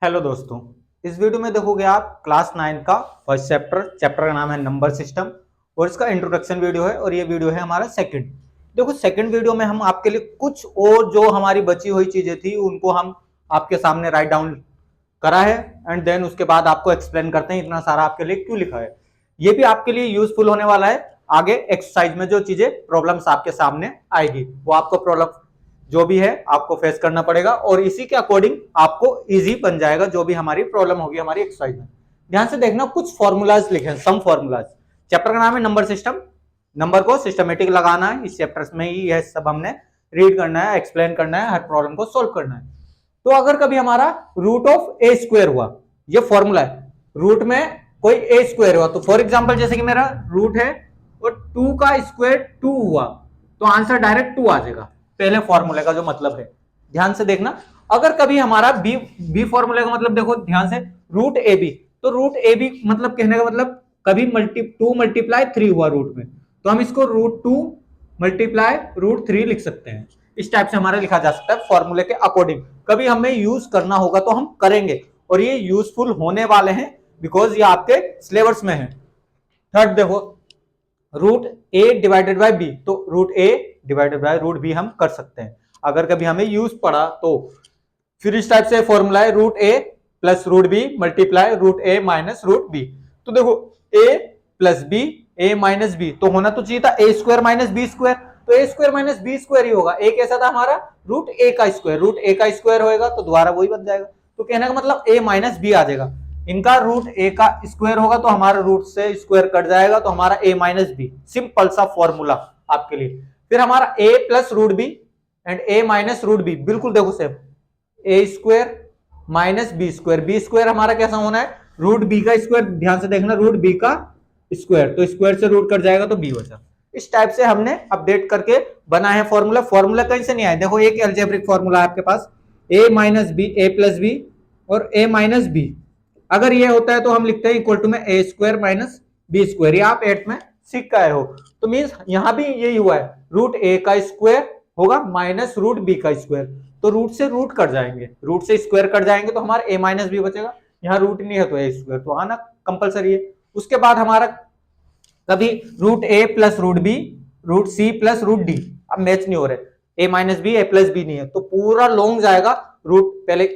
Hello दोस्तों, इस video में देखोगे आप क्लास 9 का फर्स्ट चैप्टर का नाम है नंबर सिस्टम और इसका इंट्रोडक्शन वीडियो है और ये वीडियो है हमारा सेकंड। देखो सेकंड वीडियो में हम आपके लिए कुछ और जो हमारी बची हुई चीजें थी उनको हम आपके सामने राइट डाउन करा है एंड देन उसके बाद आपको एक्सप्लेन करते हैं इतना सारा आपके लिए क्यों लिखा है। ये भी आपके लिए यूजफुल होने वाला है। आगे एक्सरसाइज में जो चीजें प्रॉब्लम्स आपके सामने आएगी वो आपको प्रॉब्लम जो भी है आपको फेस करना पड़ेगा और इसी के अकॉर्डिंग आपको इजी बन जाएगा जो भी हमारी प्रॉब्लम होगी हमारी एक्सरसाइज में। ध्यान से देखना, कुछ फॉर्मूलाज लिखे हैं, सम फॉर्मूलाज। चैप्टर का नाम है नंबर सिस्टम। नंबर को सिस्टमेटिक लगाना है, इस चैप्टर में ही यह सब हमने रीड करना है, एक्सप्लेन करना है, हर प्रॉब्लम को सोल्व करना है। तो अगर कभी हमारा रूट ऑफ ए स्क्वायर हुआ, ये फॉर्मूला है, रूट में कोई ए स्क्वायर हुआ, तो फॉर एग्जाम्पल जैसे कि मेरा रूट है और 2 का स्क्वायर 2 हुआ तो आंसर डायरेक्ट 2 आ जाएगा। पहले फॉर्मूले का जो मतलब है ध्यान से देखना। अगर कभी हमारा बी फॉर्मूले का मतलब देखो ध्यान से, रूट ए बी, तो रूट ए बी मतलब कहने का मतलब कभी 2 मल्टीप्लाई 3 हुआ रूट में, तो हम इसको रूट 2 मल्टीप्लाई रूट 3 लिख सकते हैं। इस टाइप से हमारा लिखा जा सकता है फॉर्मूले के अकॉर्डिंग। कभी हमें यूज करना होगा तो हम करेंगे और ये यूजफुल होने वाले हैं बिकॉज ये आपके सिलेबस में है। थर्ड देखो, root A divided by B, तो root A divided by root B हम कर सकते हैं अगर कभी हमें यूज पड़ा तो। फिर इस टाइप से फॉर्मूला है root A plus root B multiply root A minus root B. तो देखो A plus B, A minus B, तो होना तो चाहिए था A square minus B square, तो A square minus B square ही होगा। ए कैसा था हमारा, रूट ए का स्क्वायर, रूट ए का स्क्वायर होएगा तो दोबारा वही बन जाएगा। तो कहने का मतलब ए माइनस बी आ जाएगा। इनका रूट ए का स्क्वायर होगा तो हमारा रूट से स्क्वायर कट जाएगा तो हमारा ए माइनस बी। सिंपल सा फॉर्मूला आपके लिए। फिर हमारा A plus root B and A minus root B, बिल्कुल देखो same, A square minus B square, B square हमारा कैसा होना है, रूट बी का स्क्वायर। ध्यान से देखना, रूट बी का स्क्वायर, तो स्क्वायर से रूट कट जाएगा तो बी बचा। इस टाइप से हमने अपडेट करके बना है फॉर्मूला। फॉर्मूला कहीं से नहीं आया, देखो एक अलजेब्रिक फॉर्मूला है आपके पास, ए minus B, A plus B और ए माइनस बी। अगर ये होता है तो हम लिखते हैं इक्वल टू में ए स्क्वायर माइनस बी स्क्वायर। ये आप 8th में सीख के आए हो, तो मींस यहां भी यही हुआ है, रूट ए का स्क्वायर होगा माइनस रूट बी का स्क्वायर, तो रूट से रूट कट जाएंगे, रूट से स्क्वायर कट जाएंगे तो हमारा ए माइनस बी बचेगा। यहाँ रूट नहीं है तो ए स्क्वायर तो आना कंपलसरी है। उसके बाद हमारा कभी root A plus root B, root C plus root D, अब मैच नहीं हो रहे, A minus B A plus B नहीं है तो पूरा लॉन्ग जाएगा। रूट पहले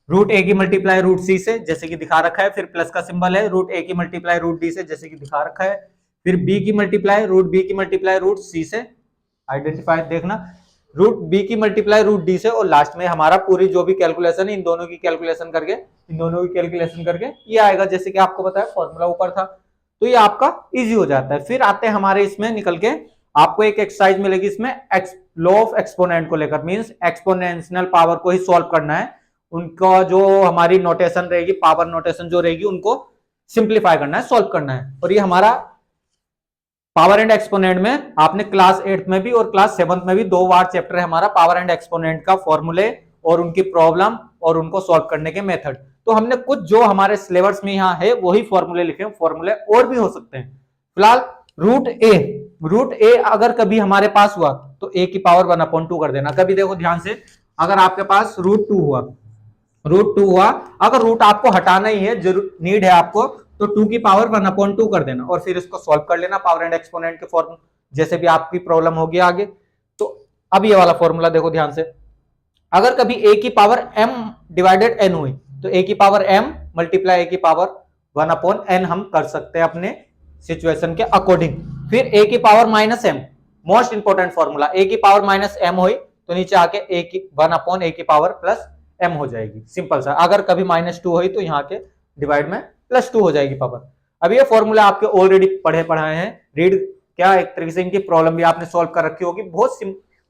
रूट ए की मल्टीप्लाई रूट सी से जैसे कि दिखा रखा है, फिर प्लस का सिंबल है, रूट ए की मल्टीप्लाई रूट डी से जैसे कि दिखा रखा है, फिर बी की मल्टीप्लाई रूट सी से, आइडेंटिफाई देखना, रूट बी की मल्टीप्लाई रूट डी से, और लास्ट में हमारा पूरी जो भी कैलकुलेशन है इन दोनों की कैलकुलेशन करके ये आएगा जैसे कि आपको बताया फॉर्मूला ऊपर था। तो ये आपका इजी हो जाता है। फिर आते हैं हमारे इसमें निकल के, आपको एक एक्सरसाइज मिलेगी इसमें लॉ ऑफ एक्सपोनेंट को लेकर, मींस एक्सपोनेंशियल पावर को ही सॉल्व करना है। उनका जो हमारी नोटेशन रहेगी, पावर नोटेशन जो रहेगी, उनको सिंप्लीफाई करना है, सॉल्व करना है। और ये हमारा पावर एंड एक्सपोनेंट में आपने क्लास 8th में भी और क्लास 7th में भी 2 बार चैप्टर है हमारा पावर एंड एक्सपोनेंट का, फॉर्मूले और उनकी प्रॉब्लम और उनको सॉल्व करने के मेथड। तो हमने कुछ जो हमारे सिलेबस में यहाँ है वही फॉर्मूले लिखे हैं, फॉर्मूले और भी हो सकते हैं। फिलहाल रूट ए अगर कभी हमारे पास हुआ तो ए की पावर 1/2 कर देना। कभी देखो ध्यान से, अगर आपके पास रूट टू हुआ, अगर रूट आपको हटाना ही है, जरूर नीड है आपको, तो 2 की पावर 1/2 कर देना और फिर इसको सॉल्व कर लेना पावर एंड एक्सपोनेंट के फॉर्म जैसे भी आपकी प्रॉब्लम होगी आगे। तो अब ये वाला फॉर्मूला देखो ध्यान से, अगर कभी a की पावर m डिवाइडेड n हुई तो a की पावर m मल्टीप्लाई a की पावर 1/n हम कर सकते हैं अपने सिचुएशन के अकॉर्डिंग। फिर a की power minus m, most important formula, a की पावर माइनस m हुई तो नीचे आके a की 1/a की पावर प्लस m हो जाएगी, सिंपल सा। अगर कभी -2 हुई तो यहाँ के डिवाइड में +2 हो जाएगी पावर। अब ये फॉर्मूला आपके ऑलरेडी पढ़ाए हैं, रीड क्या एक तरीके से इनकी प्रॉब्लम भी आपने सॉल्व कर रखी होगी। बहुत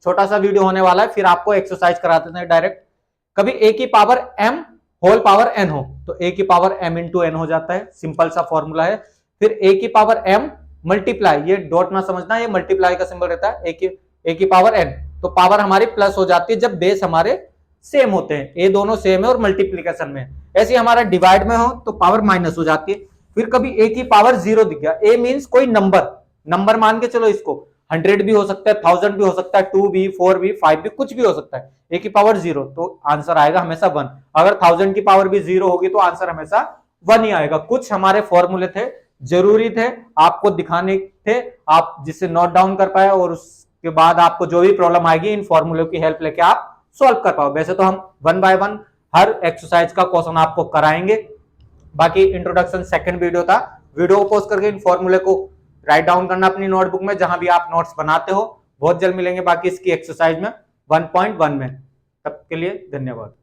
छोटा सा वीडियो होने वाला है, फिर आपको एक्सरसाइज कराते हैं डायरेक्ट। कभी a की power m whole power n हो तो a की पावर m इंटू n हो जाता है, सिंपल सा फॉर्मूला है। फिर a की पावर m मल्टीप्लाई, ये डॉट ना समझना, ये मल्टीप्लाई का सिंबल रहता है, a की पावर n, तो पावर हमारी प्लस हो जाती है जब बेस हमारे सेम होते हैं, ए दोनों सेम है और मल्टीप्लीकेशन में। ऐसे हमारा डिवाइड में हो तो पावर माइनस हो जाती है। फिर कभी ए की पावर 0 दिख गया, ए मींस कोई नंबर मान के चलो इसको, 100 भी हो सकता है, 1000 भी हो सकता है, 2 भी, 4 भी, 5 भी, कुछ भी हो सकता है। ए की पावर 0 तो आंसर आएगा हमेशा 1। अगर 1000 की पावर भी 0 होगी तो आंसर हमेशा 1 ही आएगा। कुछ हमारे फॉर्मूले थे, जरूरी थे, आपको दिखाने थे, आप जिससे नोट डाउन कर पाए और उसके बाद आपको जो भी प्रॉब्लम आएगी इन फॉर्मूले की हेल्प लेके आप सॉल्व कर पाओ। वैसे तो हम 1 बाय 1 हर एक्सरसाइज का क्वेश्चन आपको कराएंगे। बाकी इंट्रोडक्शन सेकंड वीडियो था, वीडियो को पॉज करके इन फॉर्मूले को राइट डाउन करना अपनी नोटबुक में जहां भी आप नोट्स बनाते हो। बहुत जल्द मिलेंगे बाकी इसकी एक्सरसाइज में 1.1 में। तब के लिए धन्यवाद।